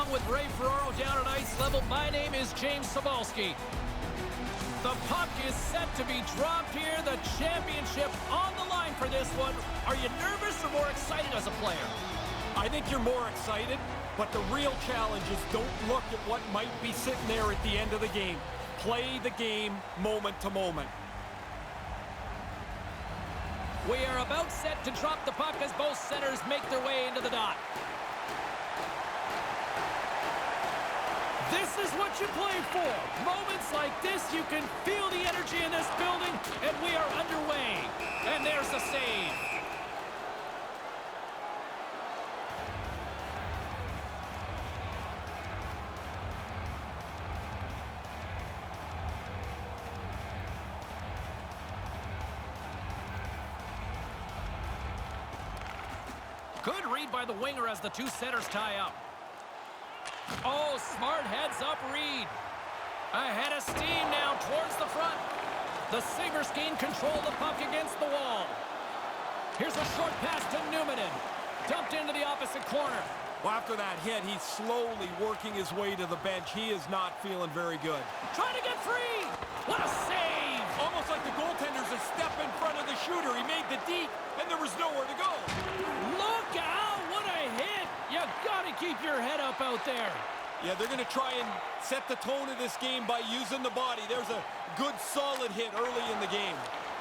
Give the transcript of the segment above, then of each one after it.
along with Ray Ferraro down at ice level. My name is James Cybulski. The puck is set to be dropped here. The championship on the line for this one. Are you nervous or more excited as a player? I think you're more excited, but the real challenge is don't look at what might be sitting there at the end of the game. Play the game moment to moment. We are about set to drop the puck as both centers make their way into the dot. This is what you play for. Moments like this, you can feel the energy in this building, and we are underway. And there's the save. Good read by the winger as the two centers tie up. Oh, smart heads-up read. Ahead of steam now towards the front. The Sabres gain control of the puck against the wall. Here's a short pass to Newman. Dumped into the opposite corner. Well, after that hit, he's slowly working his way to the bench. He is not feeling very good. Trying to get free. What a save. Almost like the goaltender's a step in front of the shooter. He made the deep, and there was nowhere to go. Look out. What a hit. You got to keep your head up out there. Yeah, they're going to try and set the tone of this game by using the body. There's a good, solid hit early in the game.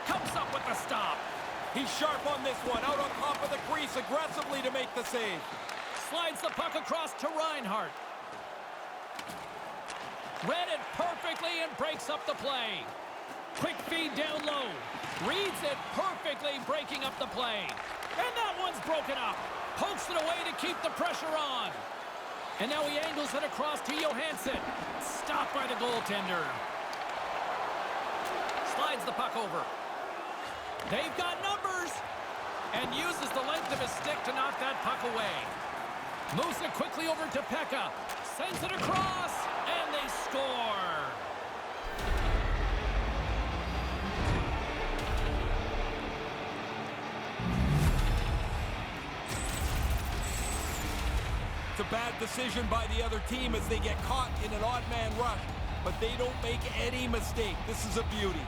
Comes up with the stop. He's sharp on this one. Out on top of the crease aggressively to make the save. Slides the puck across to Reinhart. Read it perfectly and breaks up the play. Quick feed down low. Reads it perfectly, breaking up the play. And that one's broken up. Pokes it away to keep the pressure on. And now he angles it across to Johansson. Stopped by the goaltender. Slides the puck over. They've got numbers. And uses the length of his stick to knock that puck away. Moves it quickly over to Pekka. Sends it across. And they score. It's a bad decision by the other team as they get caught in an odd man rush, but they don't make any mistake. This is a beauty.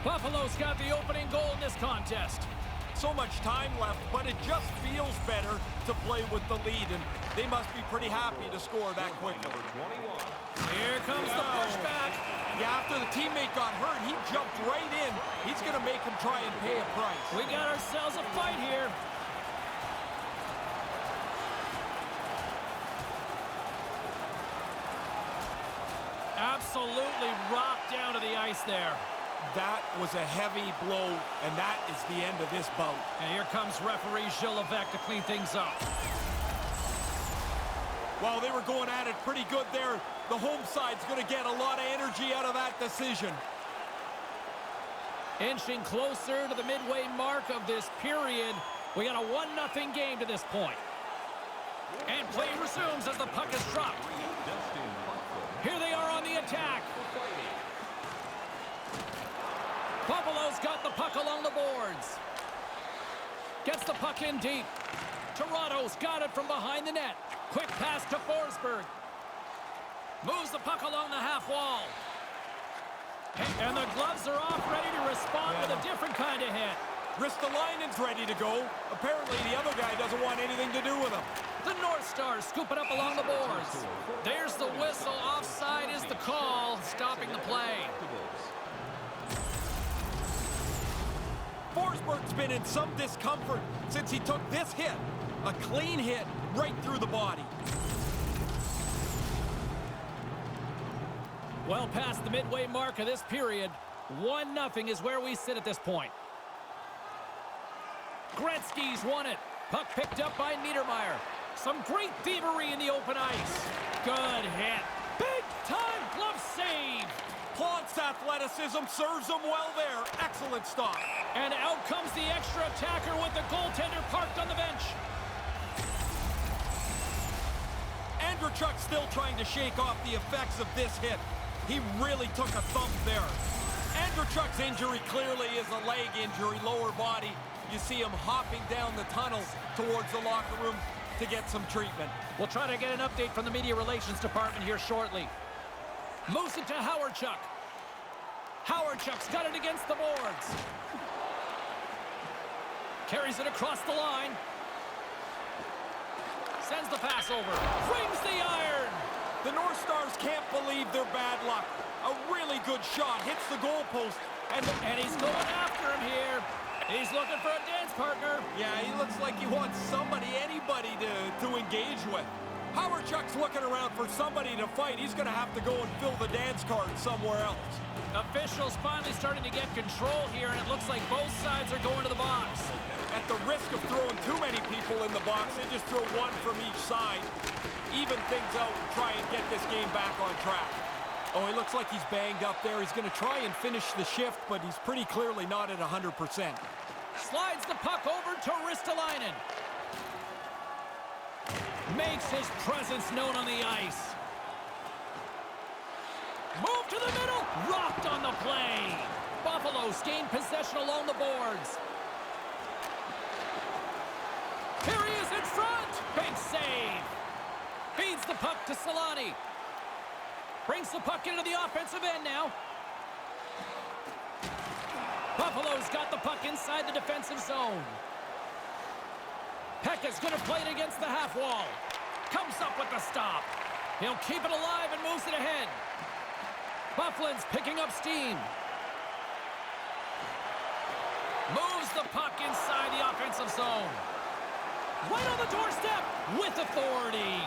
Buffalo's got the opening goal in this contest. So much time left, but it just feels better to play with the lead, and they must be pretty happy to score that quickly. Here comes the pushback. Yeah, after the teammate got hurt, he jumped right in. He's going to make him try and pay a price. We got ourselves a fight here. Absolutely rocked down to the ice there. That was a heavy blow, and that is the end of this bout. And here comes referee Gilles Levesque to clean things up. Well, they were going at it pretty good there. The home side's going to get a lot of energy out of that decision. Inching closer to the midway mark of this period. We got a 1-0 game to this point. And play resumes as the puck is dropped. Here they are on the attack. Buffalo's got the puck along the boards. Gets the puck in deep. Toronto's got it from behind the net. Quick pass to Forsberg. Moves the puck along the half wall. And the gloves are off, ready to respond with a different kind of hit. Ristolainen's ready to go. Apparently the other guy doesn't want anything to do with him. The North Stars scoop it up along the boards. There's the whistle. Offside is the call, stopping the play. Forsberg's been in some discomfort since he took this hit. A clean hit right through the body. Well past the midway mark of this period, 1-0 is where we sit at this point. Gretzky's won it. Puck picked up by Niedermayer. Some great thievery in the open ice. Good hit. Big time glove save. Plant's athleticism serves him well there. Excellent stop. And out comes the extra attacker with the goaltender parked on the bench. Andrechuk's still trying to shake off the effects of this hit. He really took a thump there. Andrechuk's injury clearly is a leg injury, lower body. You see him hopping down the tunnel towards the locker room to get some treatment. We'll try to get an update from the media relations department here shortly. Moves it to Howardchuk. Howardchuk's got it against the boards. Carries it across the line. Sends the pass over. Rings the iron. The North Stars can't believe their bad luck. A really good shot hits the goalpost. And he's going after him here. He's looking for a dance partner. Yeah, he looks like he wants somebody, anybody to engage with. Howardchuk's looking around for somebody to fight. He's going to have to go and fill the dance card somewhere else. Officials finally starting to get control here, and it looks like both sides are going to the box. At the risk of throwing too many people in the box, they just throw one from each side. Even things out and try and get this game back on track. Oh, he looks like he's banged up there. He's going to try and finish the shift, but he's pretty clearly not at 100%. Slides the puck over to Ristolainen. Makes his presence known on the ice. Move to the middle. Rocked on the play. Buffalo's gained possession along the boards. Here he is in front. Big save. Feeds the puck to Solani. Brings the puck into the offensive end now. Buffalo's got the puck inside the defensive zone. Pekka's going to play it against the half wall. Comes up with the stop. He'll keep it alive and moves it ahead. Bufflin's picking up steam. Moves the puck inside the offensive zone. Right on the doorstep with authority.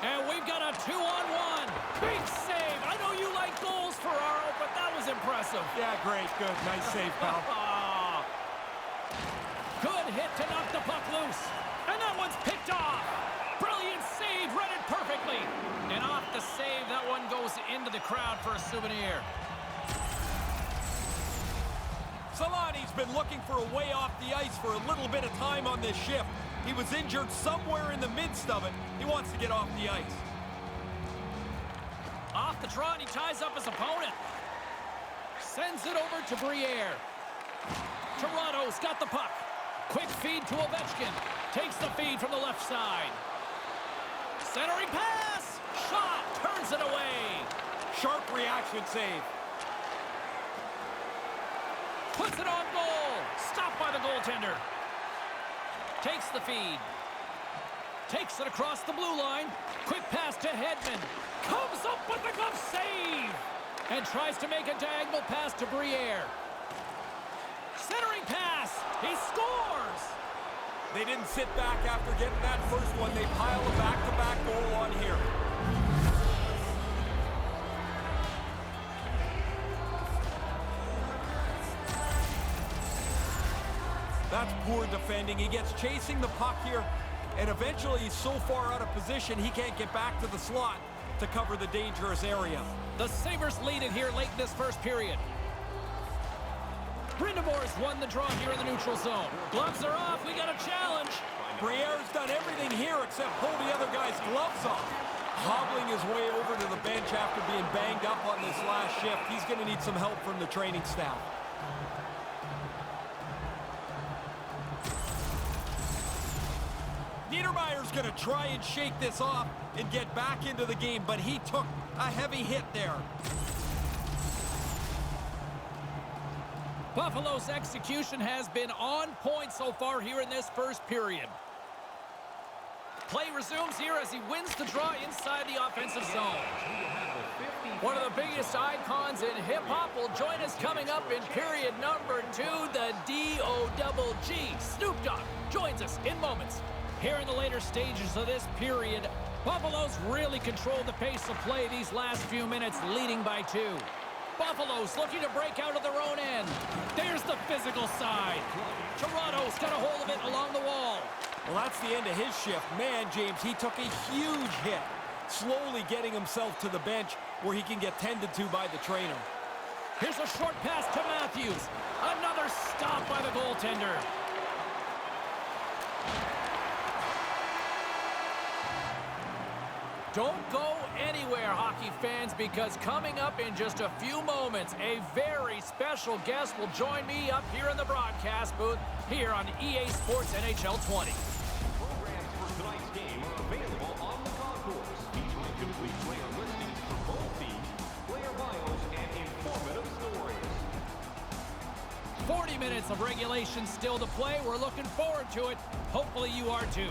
And we've got a 2-on-1. Big save. I know you like goals, Ferraro, but that was impressive. Yeah, great. Good. Nice save, pal. Good hit to knock the puck loose. And that one's picked off. Brilliant save. Read it perfectly. And off the save, that one goes into the crowd for a souvenir. Solani's been looking for a way off the ice for a little bit of time on this shift. He was injured somewhere in the midst of it. He wants to get off the ice. Off the draw, and he ties up his opponent. Sends it over to Briere. Toronto's got the puck. Quick feed to Ovechkin. Takes the feed from the left side. Centering pass. Shot. Turns it away. Sharp reaction save. Puts it on goal. Stopped by the goaltender. Takes the feed. Takes it across the blue line. Quick pass to Hedman. Comes up with the glove save. And tries to make a diagonal pass to Briere. Centering pass. He scores. They didn't sit back after getting that first one. They pile a back-to-back goal on here. That's poor defending. He gets chasing the puck here, and eventually he's so far out of position he can't get back to the slot to cover the dangerous area. The Sabres lead it here late in this first period. Brindamore's won the draw here in the neutral zone. Gloves are off. We got a challenge. Briere's done everything here except pull the other guy's gloves off. Hobbling his way over to the bench after being banged up on this last shift. He's going to need some help from the training staff. Niedermayer's going to try and shake this off and get back into the game, but he took a heavy hit there. Buffalo's execution has been on point so far here in this first period. Play resumes here as he wins the draw inside the offensive zone. One of the biggest icons in hip-hop will join us coming up in period number 2, the D-O-double-G. Snoop Dogg joins us in moments. Here in the later stages of this period, Buffalo's really controlled the pace of play these last few minutes, leading by 2. Buffalo's looking to break out of their own end. There's the physical side. Toronto's got a hold of it along the wall. Well, that's the end of his shift. Man, James, he took a huge hit, slowly getting himself to the bench where he can get tended to by the trainer. Here's a short pass to Matthews. Another stop by the goaltender. Don't go anywhere, hockey fans, because coming up in just a few moments, a very special guest will join me up here in the broadcast booth here on EA Sports NHL 20. Programs for tonight's game are available on the concourse, featuring complete player listings for both teams, player bios, and informative stories. 40 minutes of regulation still to play. We're looking forward to it. Hopefully you are too.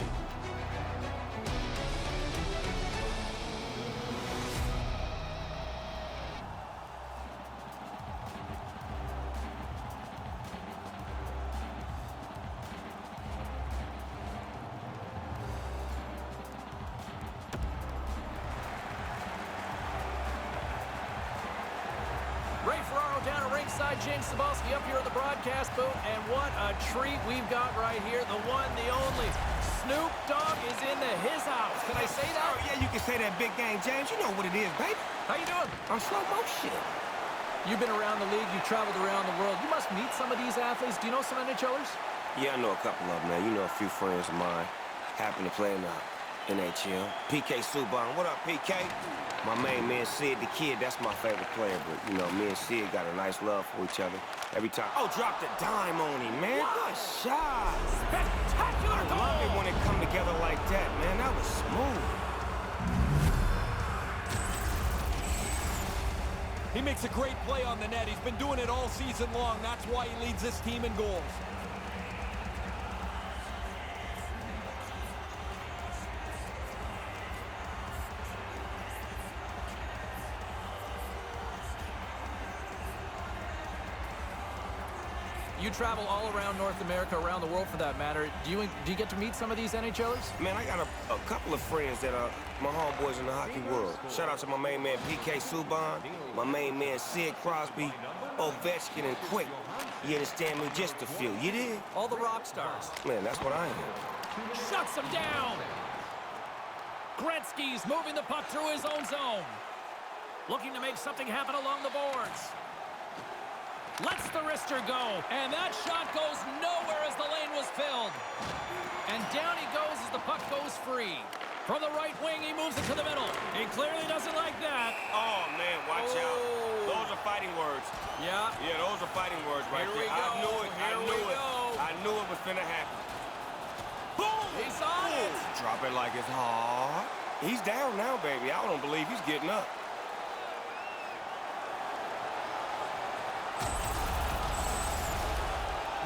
Down at ringside, James Cebulski up here at the broadcast booth, and what a treat we've got right here. The one, the only, Snoop Dogg is in his house. Can I say that? Oh, yeah, you can say that, big game, James. You know what it is, baby. How you doing? I'm slow motion. You've been around the league. You've traveled around the world. You must meet some of these athletes. Do you know some NHLers? Yeah, I know a couple of them, man. You know a few friends of mine happen to play in the NHL. PK Subban. What up, PK? My main man, Sid the Kid, that's my favorite player. But, you know, me and Sid got a nice love for each other every time. Oh, dropped a dime on him, man. Good shot. Spectacular goal! I love it when it come together like that, man. That was smooth. He makes a great play on the net. He's been doing it all season long. That's why he leads this team in goals. You travel all around North America, around the world for that matter. Do you get to meet some of these NHLers? Man, I got a couple of friends that are my homeboys in the hockey world. Shout out to my main man, PK Subban, my main man, Sid Crosby, Ovechkin, and Quick. You understand me? Just a few. You did? All the rock stars. Man, that's what I am. Shuts him down. Gretzky's moving the puck through his own zone. Looking to make something happen along the boards. Lets the wrister go, and that shot goes nowhere as the lane was filled. And down he goes as the puck goes free. From the right wing, he moves it to the middle. He clearly doesn't like that. Oh, man, watch out. Those are fighting words. Yeah. Yeah, those are fighting words right there. I knew it. I knew it was finna happen. Boom! He's on it. Drop it like it's hard. He's down now, baby. I don't believe he's getting up.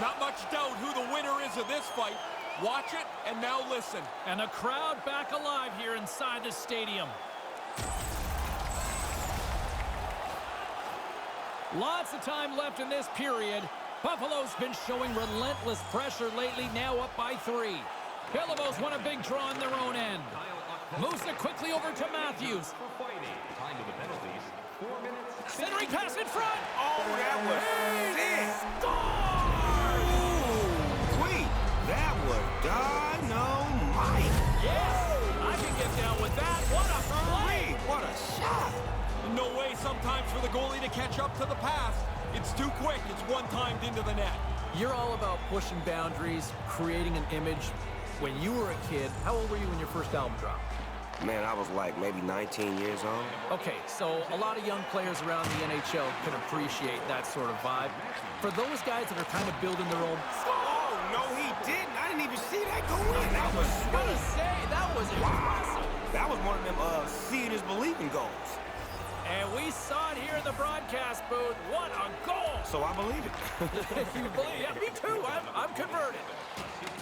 Not much doubt who the winner is of this fight. Watch it, and now listen. And the crowd back alive here inside the stadium. Lots of time left in this period. Buffalo's been showing relentless pressure lately, now up by 3. Pillabos want a big draw on their own end. Moves it quickly over to Matthews. Centering pass in front. Oh, that was sick. That was dynamite. Yes, I can get down with that. What a play. What a shot. No way sometimes for the goalie to catch up to the pass. It's too quick. It's one-timed into the net. You're all about pushing boundaries, creating an image. When you were a kid, how old were you when your first album dropped? Man, I was like maybe 19 years old. Okay, so a lot of young players around the NHL can appreciate that sort of vibe. For those guys that are kind of building their own... Oh, no, he didn't. I didn't even see that go in. That was... I gotta say, that was impressive. That was one of them seeing is believing goals. And we saw it here in the broadcast booth. What a goal! So I believe it. You believe? Yeah, me too. I'm converted.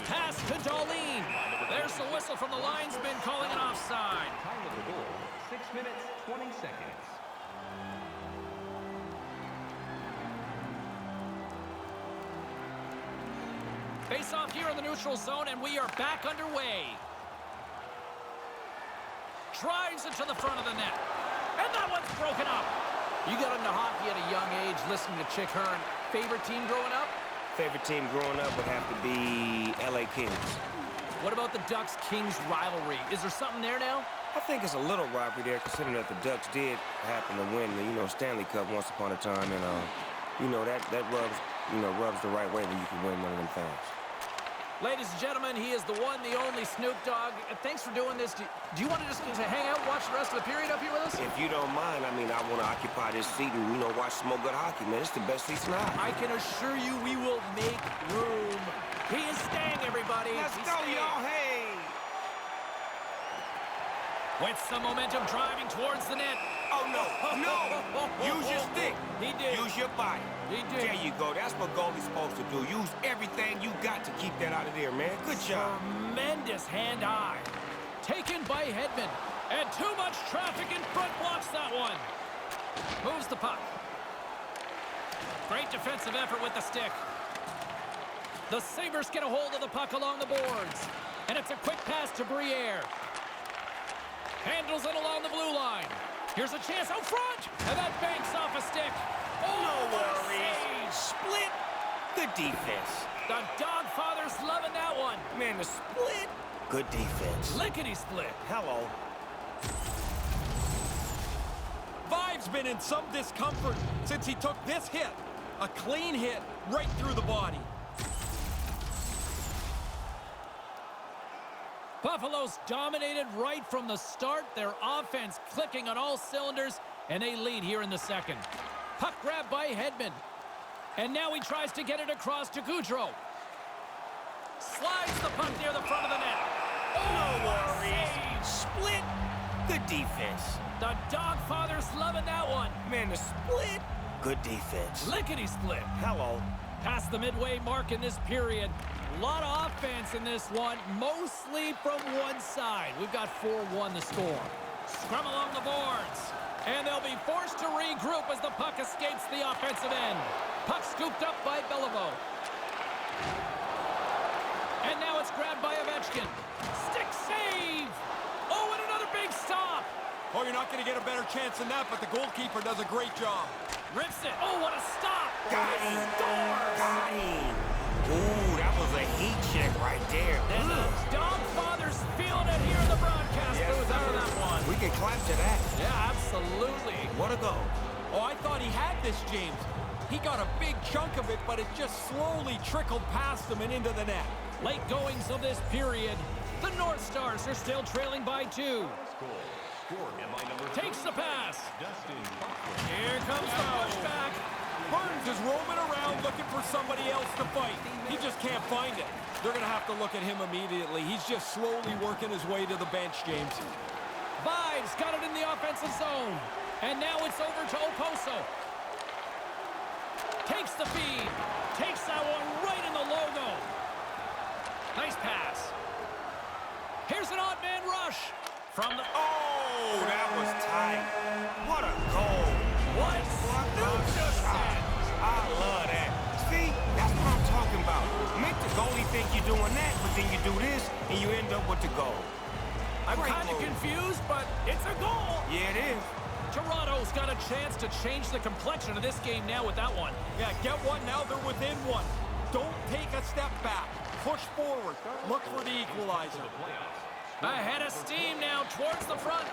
Pass to Darlene. There's the whistle from the linesman calling an offside. Time of the goal, 6 minutes, 20 seconds. Face off here in the neutral zone, and we are back underway. Drives it to the front of the net. And that one's broken up. You got into hockey at a young age, listening to Chick Hearn. Favorite team growing up? Favorite team growing up would have to be LA Kings. What about the Ducks-Kings rivalry? Is there something there now? I think it's a little rivalry there, considering that the Ducks did happen to win the, Stanley Cup once upon a time, and, that rubs the right way when you can win one of them things. Ladies and gentlemen, he is the one, the only Snoop Dogg. Thanks for doing this. Do you want to just hang out and watch the rest of the period up here with us? If you don't mind, I mean, I want to occupy this seat and, you know, watch some more good hockey, man. It's the best seats in the house. I can assure you we will make room. He is staying, everybody. Let's He's go, staying. y'all. Hey. With some momentum driving towards the net. Oh, no. No. Use your stick. He did. Use your body. He did. There you go. That's what goalie's supposed to do. Use everything you got to keep that out of there, man. Good job. Tremendous hand-eye. Taken by Hedman. And too much traffic in front blocks that one. Moves the puck. Great defensive effort with the stick. The Sabres get a hold of the puck along the boards. And it's a quick pass to Briere. Handles it along the blue line. Here's a chance out front. And that banks off a stick. Oh, No what a worries. save. Split. Good defense. The Dogg father's loving that one. Man, the split. Good defense. Lickety split. Hello. Vive's been in some discomfort since he took this hit. A clean hit right through the body. Buffalo's dominated right from the start. Their offense clicking on all cylinders, and they lead here in the second. Puck grab by Hedman. And now he tries to get it across to Goudreau. Slides the puck near the front of the net. Oh, No what a worries. save. Split. Good defense. The Dogg father's loving that one. Man, the split. Good defense. Lickety split. Hello. Past the midway mark in this period. A lot of offense in this one, mostly from one side. We've got 4-1 the score. Scrum along the boards. And they'll be forced to regroup as the puck escapes the offensive end. Puck scooped up by Beliveau. And now it's grabbed by Ovechkin. Stick save! Oh, and another big stop! Oh, you're not going to get a better chance than that, but the goalkeeper does a great job. Rips it. Oh, what a stop! Got him. Got him. Ooh, that was a heat check right there. And the Dogg father's feeling it here in the broadcast booth out of that one. We can clap to that. Yeah, absolutely. What a goal. Oh, I thought he had this, James. He got a big chunk of it, but it just slowly trickled past him and into the net. Late goings of this period. The North Stars are still trailing by 2. Takes the pass. Here comes the pushback. Burns is roaming around looking for somebody else to fight. He just can't find it. They're going to have to look at him immediately. He's just slowly working his way to the bench, James. Vive's got it in the offensive zone. And now it's over to Oposo. Takes the feed. Takes that one right in the logo. Nice pass. Here's an odd man rush. From the... Oh, that was tight. What a goal. What Snoop just said. I love that. See, that's what I'm talking about. Make the goalie think you're doing that, but then you do this, and you end up with the goal. I'm Great kind of move. confused, but it's a goal. Yeah, it is. Toronto's got a chance to change the complexion of this game now with that one. Yeah, get one. Now they're within one. Don't take a step back. Push forward. Look for the equalizer. Ahead of steam now towards the front.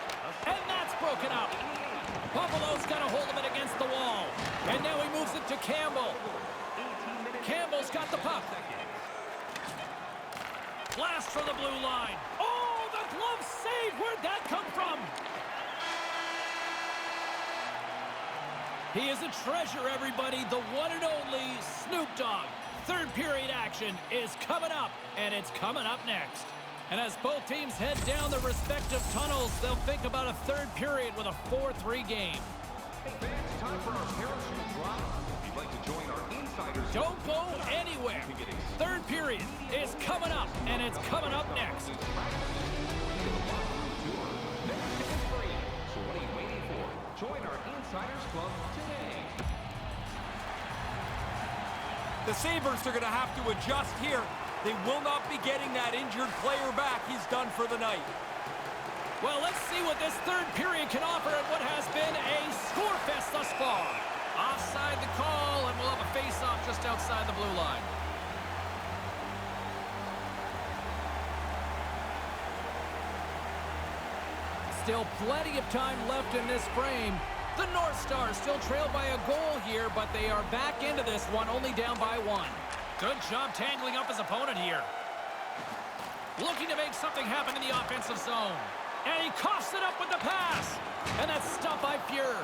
And that's broken up. Buffalo's got a hold of it against the wall. And now he moves it to Campbell. Campbell's got the puck. Blast for the blue line. Oh, the glove save. Where'd that come from? He is a treasure, everybody. The one and only Snoop Dogg. Third period action is coming up, and it's coming up next. And as both teams head down their respective tunnels, they'll think about a third period with a 4-3 game. It's time for our parachute drop. If you'd like to join our insiders... Don't go anywhere. Third period is coming up, and it's coming up next. So what are you waiting for? Join our Insiders Club today. The Sabres are going to have to adjust here. They will not be getting that injured player back. He's done for the night. Well, let's see what this third period can offer at what has been a score fest thus far. Offside the call, and we'll have a face-off just outside the blue line. Still plenty of time left in this frame. The North Stars still trail by a goal here, but they are back into this one, only down by 1. Good job tangling up his opponent here. Looking to make something happen in the offensive zone. And he coughs it up with the pass. And that's stopped by Fuhr.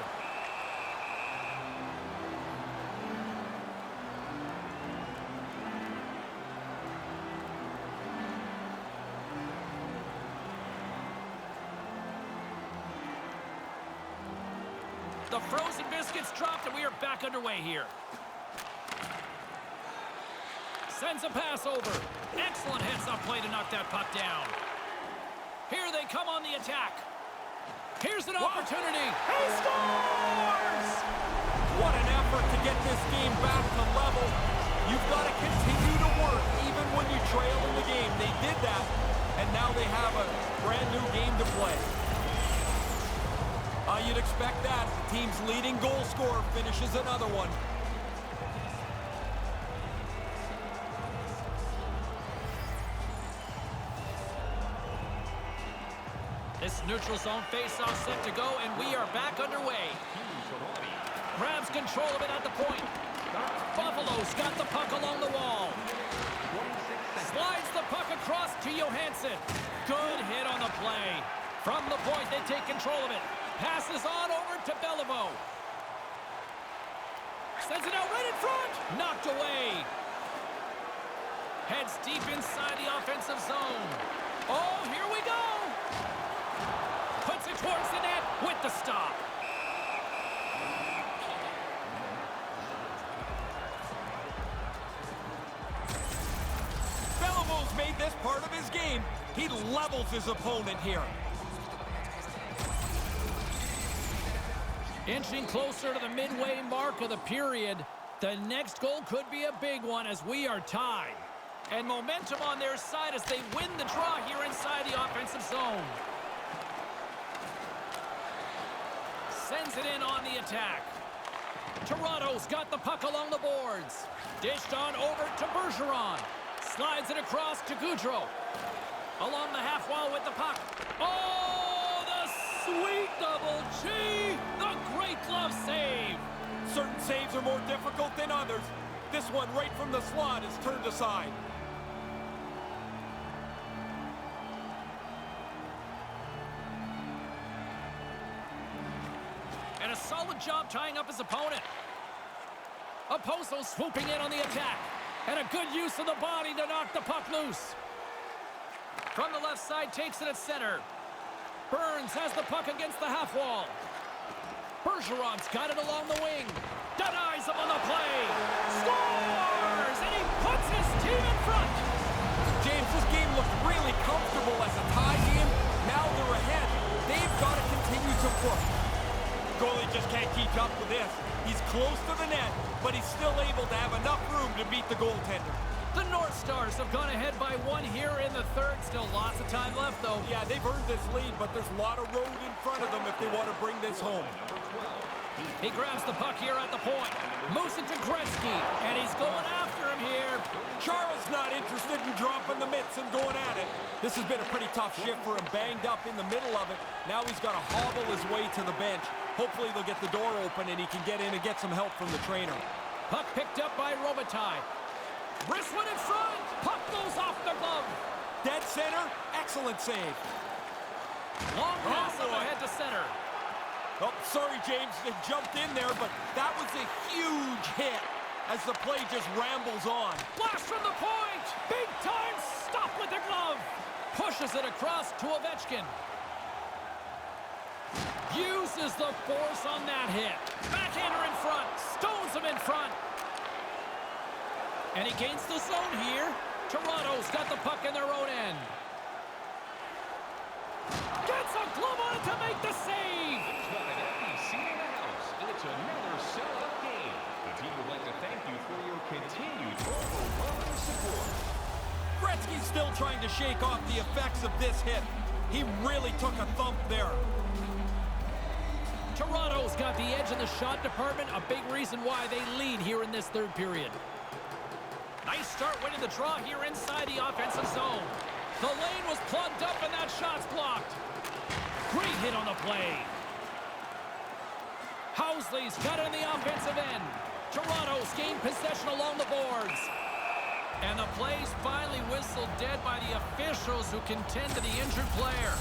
The frozen biscuits dropped, and we are back underway here. Sends a pass over. Excellent heads-up play to knock that puck down. Here they come on the attack. Here's an opportunity. He scores! What an effort to get this game back to level. You've got to continue to work even when you trail in the game. They did that, and now they have a brand new game to play. You'd expect that. The team's leading goal scorer finishes another one. This neutral zone face-off set to go, and we are back underway. Grabs control of it at the point. Buffalo's got the puck along the wall. Slides the puck across to Johansson. Good hit on the play. From the point, they take control of it. Passes on over to Beliveau. Sends it out right in front. Knocked away. Heads deep inside the offensive zone. Oh, here we go. Puts it towards the net with the stop. Beliveau's made this part of his game. He levels his opponent here. Inching closer to the midway mark of the period. The next goal could be a big one as we are tied. And momentum on their side as they win the draw here inside the offensive zone. Sends it in on the attack. Toronto's got the puck along the boards. Dished on over to Bergeron. Slides it across to Gaudreau. Along the half wall with the puck. Oh, the sweet double G! The great glove save! Certain saves are more difficult than others. This one right from the slot is turned aside. And a solid job tying up his opponent. Oposo swooping in on the attack. And a good use of the body to knock the puck loose. From the left side, takes it at center. Burns has the puck against the half wall. Bergeron's got it along the wing. Denies him on the play. Scores! And he puts his team in front. James, this game looked really comfortable as a tie game. Now they're ahead. They've got to continue to push. Goalie just can't keep up with this. He's close to the net, but he's still able to have enough room to beat the goaltender. The North Stars have gone ahead by one here in the third. Still lots of time left, though. Yeah, they've earned this lead, but there's a lot of road in front of them if they want to bring this home. He grabs the puck here at the point. Moves it to Gretzky, and he's going after him here. Charles not interested in dropping the mitts and going at it. This has been a pretty tough shift for him, banged up in the middle of it. Now he's got to hobble his way to the bench. Hopefully they'll get the door open and he can get in and get some help from the trainer. Puck picked up by Robitaille. Wrist one in front. Puck goes off the glove. Dead center. Excellent save. Long pass up ahead to center. Oh, sorry, James. They jumped in there, but that was a huge hit as the play just rambles on. Blast from the point. Big time stop with the glove. Pushes it across to Ovechkin. Uses the force on that hit. Backhander in front. Stones him in front. And he gains the zone here. Toronto's got the puck in their own end. Gets a glove on it to make the save. It's not an empty seat in the house. It's another sellout game. The team would like to thank you for your continued overwhelming support. Gretzky's still trying to shake off the effects of this hit. He really took a thump there. Toronto's got the edge in the shot department, a big reason why they lead here in this third period. Nice start winning the draw here inside the offensive zone. The lane was plugged up and that shot's blocked. Great hit on the play. Housley's got it in the offensive end. Toronto's gained possession along the boards. And the play's finally whistled dead by the officials who contend to the injured player.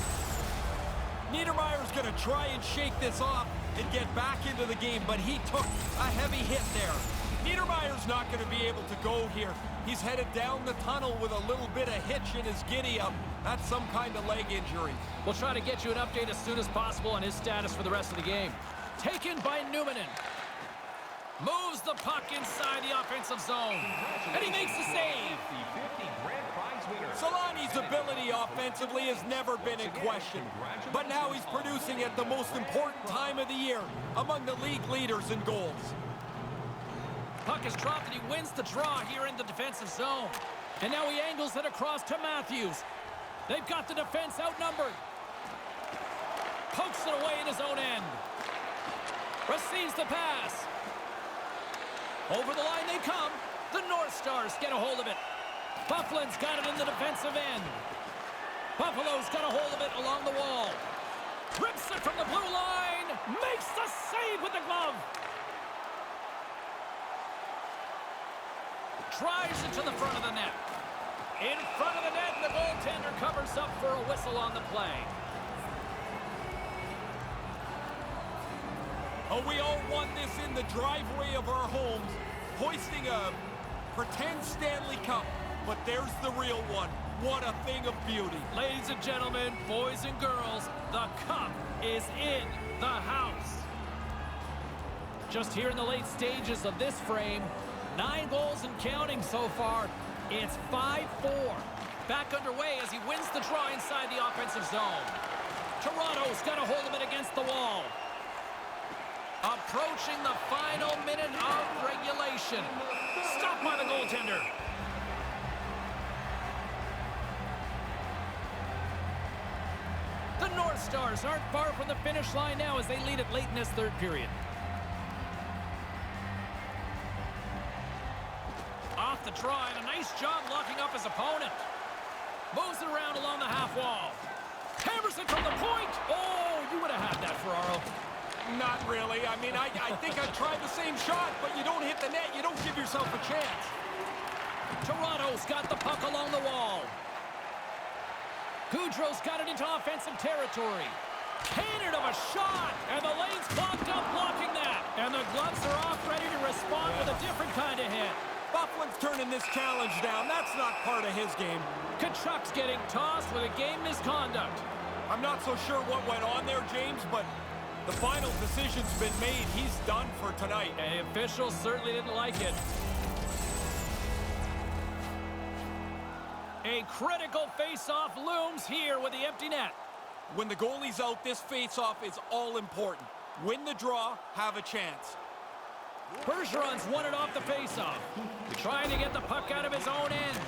Niedermayer's going to try and shake this off and get back into the game, but he took a heavy hit there. Niedermayer's not going to be able to go here. He's headed down the tunnel with a little bit of hitch in his giddy-up. That's some kind of leg injury. We'll try to get you an update as soon as possible on his status for the rest of the game. Taken by Numanen. Moves the puck inside the offensive zone. And he makes the save. Solani's ability offensively has never been in question. But now he's producing at the most important time of the year among the league leaders in goals. Puck is dropped and he wins the draw here in the defensive zone. And now he angles it across to Matthews. They've got the defense outnumbered. Pokes it away in his own end. Receives the pass. Over the line they come. The North Stars get a hold of it. Bufflin's got it in the defensive end. Buffalo's got a hold of it along the wall. Rips it from the blue line. Makes the save with the glove. Drives it to the front of the net. In front of the net, the goaltender covers up for a whistle on the play. Oh, we all won this in the driveway of our homes, hoisting a pretend Stanley Cup. But there's the real one. What a thing of beauty. Ladies and gentlemen, boys and girls, the cup is in the house. Just here in the late stages of this frame, 9 goals and counting so far. It's 5-4. Back underway as he wins the draw inside the offensive zone. Toronto's got a hold of it against the wall. Approaching the final minute of regulation. Stopped by the goaltender. The North Stars aren't far from the finish line now as they lead it late in this third period. Off the draw, and a nice job locking up his opponent. Moves it around along the half wall. Hammers it from the point. Oh, you would have had that, Ferraro. Not really. I mean, I think I tried the same shot, but you don't hit the net. You don't give yourself a chance. Toronto's got the puck along the wall. Goudreau's got it into offensive territory. Cannon of a shot, and the lane's clogged up blocking that. And the gloves are off, ready to respond with a different kind of hit. Bufflin's turning this challenge down. That's not part of his game. Kachuk's getting tossed with a game misconduct. I'm not so sure what went on there, James, but the final decision's been made. He's done for tonight. And the officials certainly didn't like it. A critical face-off looms here with the empty net. When the goalie's out, this face-off is all important. Win the draw, have a chance. Bergeron's won it off the face-off. Trying to get the puck out of his own end.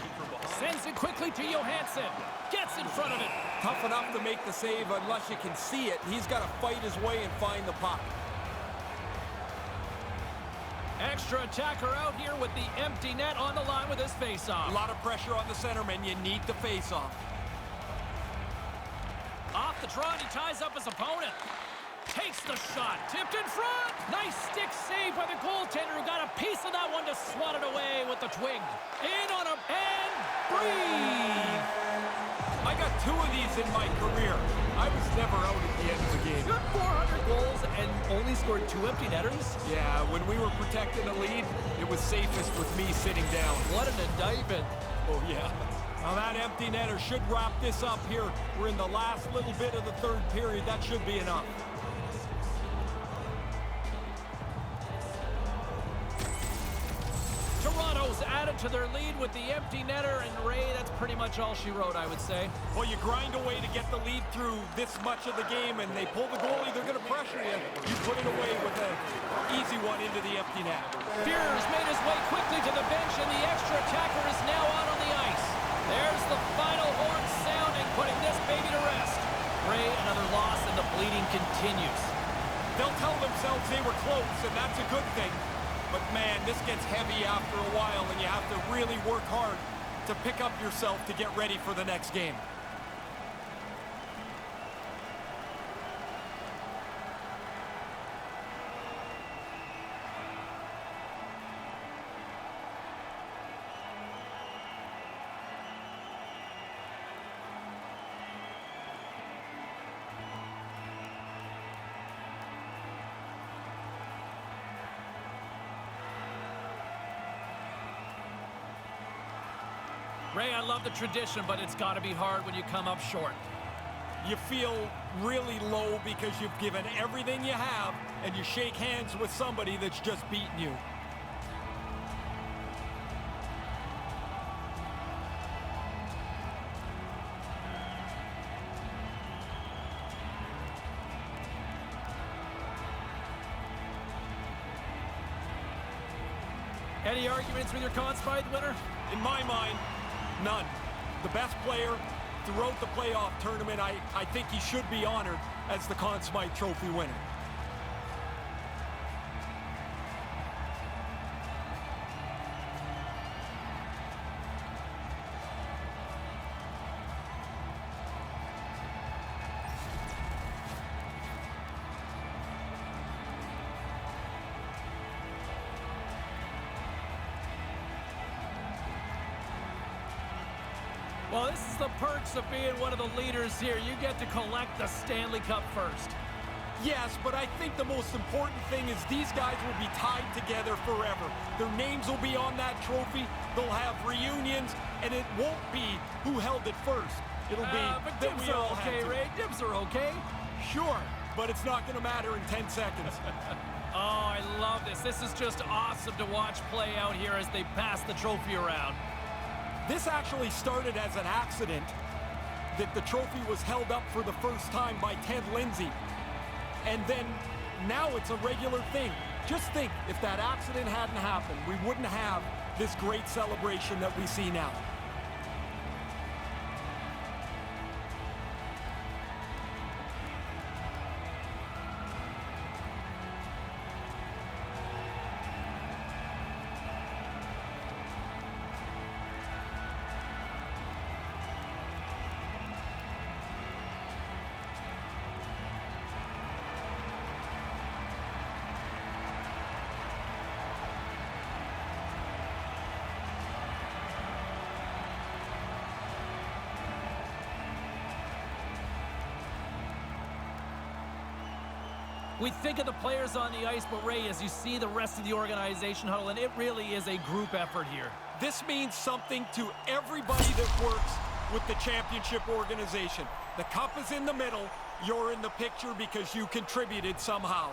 Sends it quickly to Johansson. Gets in front of it. Tough enough to make the save unless you can see it. He's got to fight his way and find the puck. Extra attacker out here with the empty net on the line with his face-off. A lot of pressure on the centerman. You need the face-off. Off the draw, and he ties up his opponent. Takes the shot. Tipped in front. Nice stick save by the goaltender who got a piece of that one to swat it away with the twig. In on him and breathe. I got 2 of these in my career. I was never out at the end of the game. You got 400 goals and only scored 2 empty netters? Yeah, when we were protecting a lead, it was safest with me sitting down. What an indictment. Oh, yeah. Now that empty netter should wrap this up here. We're in the last little bit of the third period. That should be enough. Toronto's added to their lead with the empty netter, and Ray, that's pretty much all she wrote, I would say. Well, you grind away to get the lead through this much of the game, and they pull the goalie, they're going to pressure you. You put it away with an easy one into the empty net. Fear's made his way quickly to the bench, and the extra attacker is now out on the ice. There's the final horn sounding, putting this baby to rest. Ray, another loss, and the bleeding continues. They'll tell themselves they were close, and that's a good thing. But, man, this gets heavy after a while, and you have to really work hard to pick up yourself to get ready for the next game. Ray, I love the tradition, but it's got to be hard when you come up short. You feel really low because you've given everything you have, and you shake hands with somebody that's just beaten you. Any arguments with your Conn Smythe winner? In my mind, none. The best player throughout the playoff tournament, I think he should be honored as the Conn Smythe Trophy winner. Well, this is the perks of being one of the leaders here. You get to collect the Stanley Cup first. Yes, but I think the most important thing is these guys will be tied together forever. Their names will be on that trophy. They'll have reunions, and it won't be who held it first. It'll be but that dibs we all are okay, had to. Ray. Dibs are okay. Sure, but it's not going to matter in 10 seconds. Oh, I love this. This is just awesome to watch play out here as they pass the trophy around. This actually started as an accident, that the trophy was held up for the first time by Ted Lindsay. And then now it's a regular thing. Just think, if that accident hadn't happened, we wouldn't have this great celebration that we see now. We think of the players on the ice, but Ray, as you see the rest of the organization huddle, and it really is a group effort here. This means something to everybody that works with the championship organization. The cup is in the middle. You're in the picture because you contributed somehow.